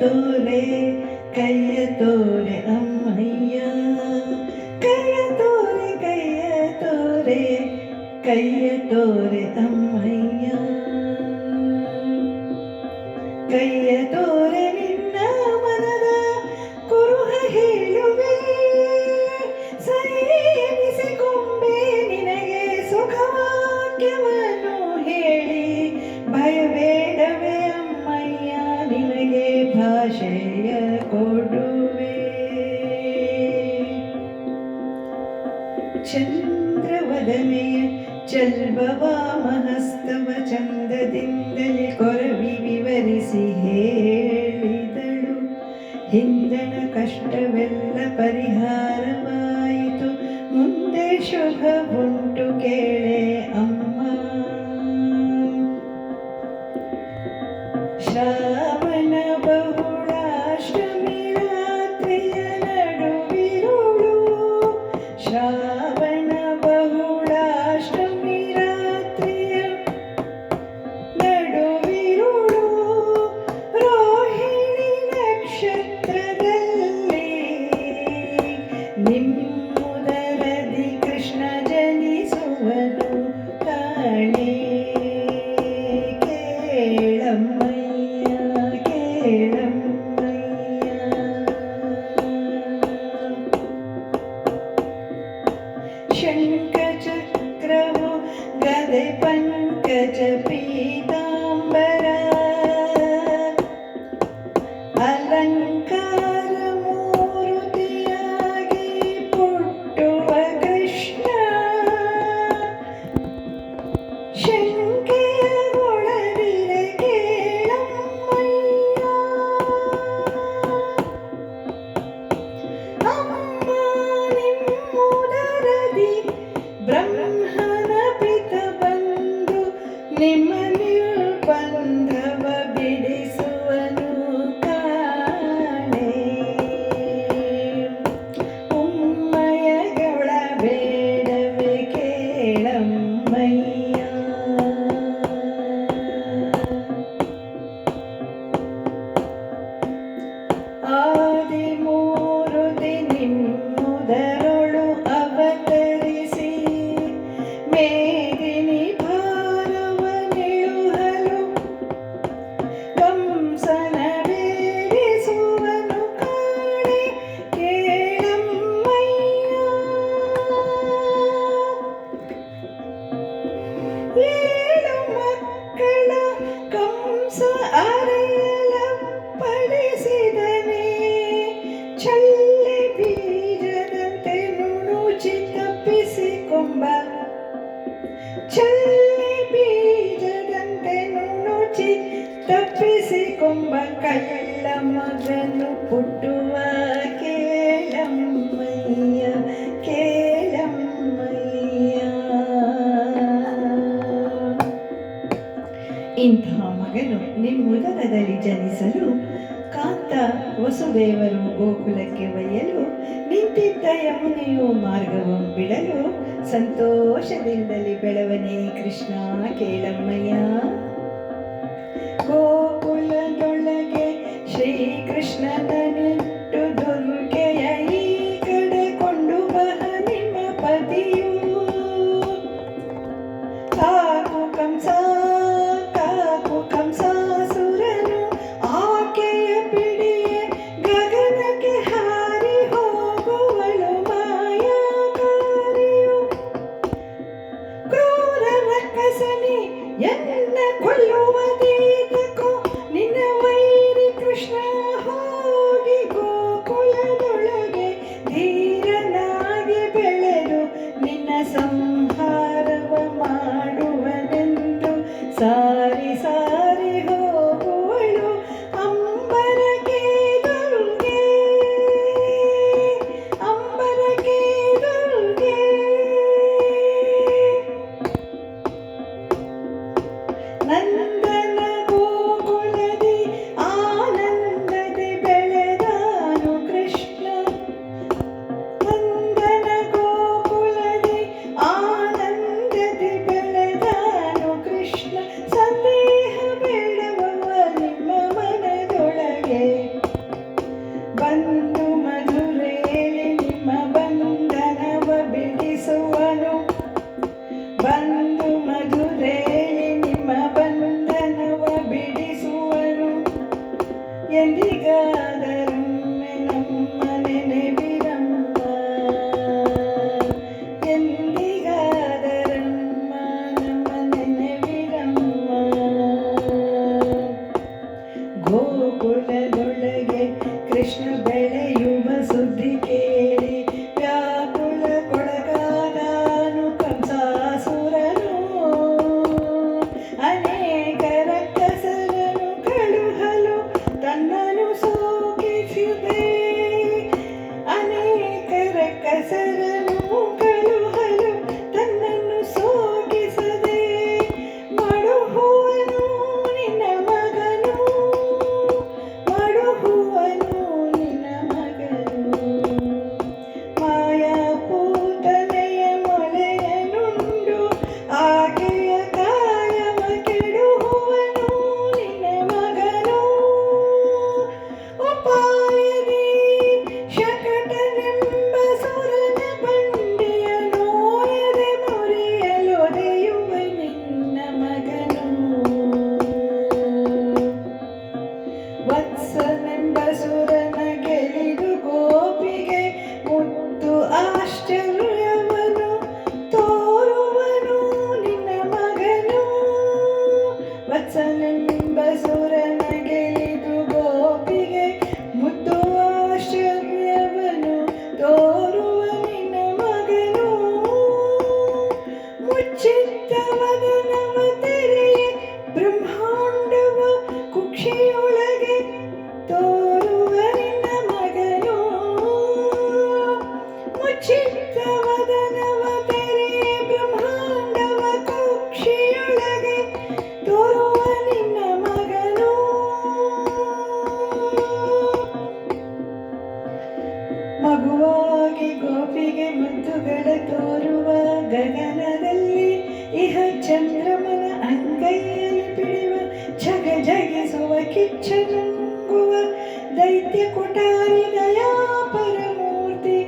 ತೋರೆ ಕೈಯ ತೋರೆ ಅಮ್ಮಯ್ಯ, ಕೈಯ ತೋರೆ ಕೈಯ ತೋರೆ ಅಮ್ಮಯ್ಯ, ಕೈಯ ತೋರೆ ನಿನ್ನ ಮನದ ಕುರುಹ ಹೇಳುವೆ, ಸರಿ ಎನಿಸಿಕೊಂಬೆ ನಿನಗೆ ಸುಖವಾಕ್ಯವನ್ನು ಹೇಳಿ, ಭಯಬೇಡವೇ ಅಮ್ಮಯ್ಯ ನಿನಗೆ ಭಾಷೆಯ ಕೊಡುವೆ. ಚಂದ್ರವದನೆಯ ಚಲ್ಬವಾಮಹಸ್ತವ ಚಂದದಿಂದಲೇ ಕೊರವಿ ವಿವರಿಸಿ ಹೇಳಿದಳು, ಹಿಂದಣ ಕಷ್ಟವೆಲ್ಲ ಪರಿಹಾರವಾಯಿತು, ಮುಂದೆ ಶುಭ ಉಂಟು ಕೇಳೆ ಅಮ್ಮ. ಶ್ರಾವಣ ಬಹುಳಾಷ್ಟಮಿ ರಾತ್ರಿಯ ನಡುವಿರುಳು, ಶ್ರಾವಣ ಬಹುಳಾಷ್ಟಮಿ ರಾತ್ರಿಯ ನಡುವಿರುಳು, ರೋಹಿಣಿ ನಕ್ಷತ್ರದಲ್ಲಿ ನಿಮ್ಮುದರದಿ ಕೃಷ್ಣ ಜನಿಸುವನು ಕಾಣೆ, ಕೇಳಮ್ಮಯ್ಯ ಕೇಳಮ್ಮಯ್ಯ. ಶಂಖಚಕ್ರವು ಗದೆ ಪಂಕಜ ಪೀತಾಂಬರ, ಅಲಂಕಾರ ಮೂರುತಿಯಾಗಿ ಪುಟ್ಟುವ ಕೃಷ್ಣ, ಶಂಕೆಯ ಒಳಗಿರೆ ಕೇಳಮ್ಮಯ್ಯ. ಅಮ್ಮ ನಿಮ್ಮುದರದಿ ಬ್ರಹ್ಮನ ಪಿತ ಬಂದು ನಿಮ್ಮ ನಿರ್ಬಂಧವ ಬಿಡಿಸುವನು ಕಾಣೆ, ಉಮ್ಮಯಗಳ ಬೇಡವೇ ಕೇಳಮ್ಮಯ್ಯ. ಆದಿಮೂರುತಿ ನಿಮ್ಮುದರೊಳು ಅವತರಿಸಿ ಮೇದಿನಿ ಭಾರವ ನಿಳುಹಲು, ಕಂಸನ ಬೇರಿಸುವನು ಕಾಣೆ ಕೇಳಮ್ಮಯ್ಯ. ಏಳು ಮಕ್ಕಳ ಕಂಸ ಅರೆಯಲ ಪಡಿಸಿದನೇ, ಚಳ್ಳೆ ಬೀಜದಂತೆ ನುಣುಚಿ ತಪ್ಪಿಸಿಕೊಂಬ, ಚಳ್ಳೆ ಬೀಜದಂತೆ ನುಣುಚಿ ತಪ್ಪಿಸಿಕೊಂಬ ಕಳ್ಳ ಮಗನು ಪುಟ್ಟುವ ಕೇಳಮ್ಮಯ್ಯ ಕೇಳಮ್ಮಯ್ಯ. ಇಂಥ ಮಗನು ನಿಮ್ಮುದರದಲ್ಲಿ ಜನಿಸಲು ಕಾಂತ ವಸುದೇವರು ಗೋಕುಲಕ್ಕೆ ಒಯ್ಯಲು, ನಿಂತಿದ್ದ ಯಮುನೆಯು ಮಾರ್ಗವನ್ನು ಬಿಡಲು, ಸಂತೋಷದಿಂದಲೇ ಬೆಳವನೇ ಕೃಷ್ಣ ಕೇಳಮ್ಮಯ್ಯ. ಗೋಕುಲದೊಳಗೆ ಶ್ರೀಕೃಷ್ಣನನಿಟ್ಟು ದುರ್ಗೆಯ ಈ ಕಡೆ ಕೊಂಡು ಬಹ ನಿಮ್ಮ ಪತಿಯು, ಕಾಕು ಕಂಸಾಸುರನು ಆಕೆಯ ಪಿಡಿಯೇ ಗಗನಕ್ಕೆ ಹಾರಿ ಹೋಗುವಳು ಮಾಯಾಕಾರಿಯು, ಕ್ರೂರ ರಕ್ಕಸನಿ ಎನ್ನ ಕೊಳ್ಳುವುದೇತಕೋ ನಿನ್ನ ವೈರಿ ಕೃಷ್ಣ ಹೋಗಿ ಗೋಕುಲದೊಳಗೆ ಧೀರನಾಗಿ ಬೆಳೆದು ನಿನ್ನ ಸಂಹಾರವ ಮಾಡುವನೆಂದು ಸಾರಿ ಸಾರಿ ಹೋಗುವಳು ಅಂಬರಕ್ಕೆ ದುರ್ಗೆ, ಅಂಬರಕ್ಕೆ ದುರ್ಗೆ. ನಂದನ ಗೋಕುಲದಿ ಆನಂದದಿ ಬೆಳೆದಾನು ಕೃಷ್ಣ, ನಂದನ ಗೋಕುಲದಿ ಆನಂದದಿ ಬೆಳೆದಾನು ಕೃಷ್ಣ, ಸಂದೇಹ ಬೇಡವವ ನಿಮ್ಮ ಮನದೊಳಗೆ ನೆನವಿರಮ್ಮ. ಗೋಕುಲದೊಳಗೆ ಕೃಷ್ಣ ಬೆಳೆಯುವ ಸುದ್ದಿ ಕೇಳಿ ವ್ಯಾಕುಲ ಕೊಡಗಾದನು ಕಂಸಾಸುರನು. ಅನೇಕರ ಕಸರನು ಕಳುಹಲು ತನ್ನನು ಸೋಕಿಸಿದೆ. ಅನೇಕರ ಕಸರನು ಕಳುಹಲು ತನ್ನನ್ನು ಸೋಕಿಸದೆ. ಮಡುಹುವನು ನಿನ್ನ ಮಗನು, ಮಡುಹುವನು ನಿನ್ನ ಮಗನು. ಮಾಯಾಪೂತನೆಯ ಮೊಲೆಯನುಂಡು ಆಕೆಯ ಕಾಯವ ಕೆಡುಹುವನು ನಿನ್ನ ಮಗನು. ಉಪಾಯದಿ ಶಕಟನೆಂಬ ಸುರನ ಬಂಡಿಯ ನೋಯದೆ ಮುರಿಯಲೊದೆಯುವ ನಿನ್ನ ಮಗನು. ವತ್ಸನೆಂಬ ಸುರನ ಗೆಲಿದು ಗೋಪಿಗೆ ಮುತ್ತು ಆಶ್ಚರ್ಯವನು ತೋರುವನು ನಿನ್ನ ಮಗನು. ವತ್ಸನೆಂಬ ಸುರನ ಗೆಲಿದು ಗೋಪಿಗೆ ಮುತ್ತು ಆಶ್ಚರ್ಯವನು ತೋರುವ ನಿನ್ನ ಮಗನು. ಮುಚ್ಚಿದ್ದವದನವ ತೆರೆಯ ಬ್ರಹ್ಮಾಂಡವ ಕುಕ್ಷಿಯೊಳಗೆ ತೋರುವ ನಿನ್ನ ಮಗನು. ಮುಚ್ಚಿದ್ದವದನವ ತೆರೆಯ ಬ್ರಹ್ಮಾಂಡವ ಕುಕ್ಷಿಯೊಳಗೆ ತೋರುವ ನಿನ್ನ ಮಗನು. ಮಗುವಾಗಿ ಗೋಪಿಗೆ ಮುತ್ತುಗಳ ತೋರುವ ಗಗನದಲ್ಲಿ ಇಹ ಚಂದ್ರಮನ ಅಂಗೈಯಲ್ಲಿ ಬಿಡುವ ಜಗ ಜಗಿಸುವ ಕಿಚ್ಚನುಂಗುವ ದೈತ್ಯ ಕುಟಾರಿ ದಯಾಪರ ಮೂರ್ತಿ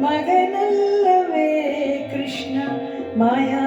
ಮಗನಲ್ಲವೇ ಕೃಷ್ಣ ಮಾಯಾ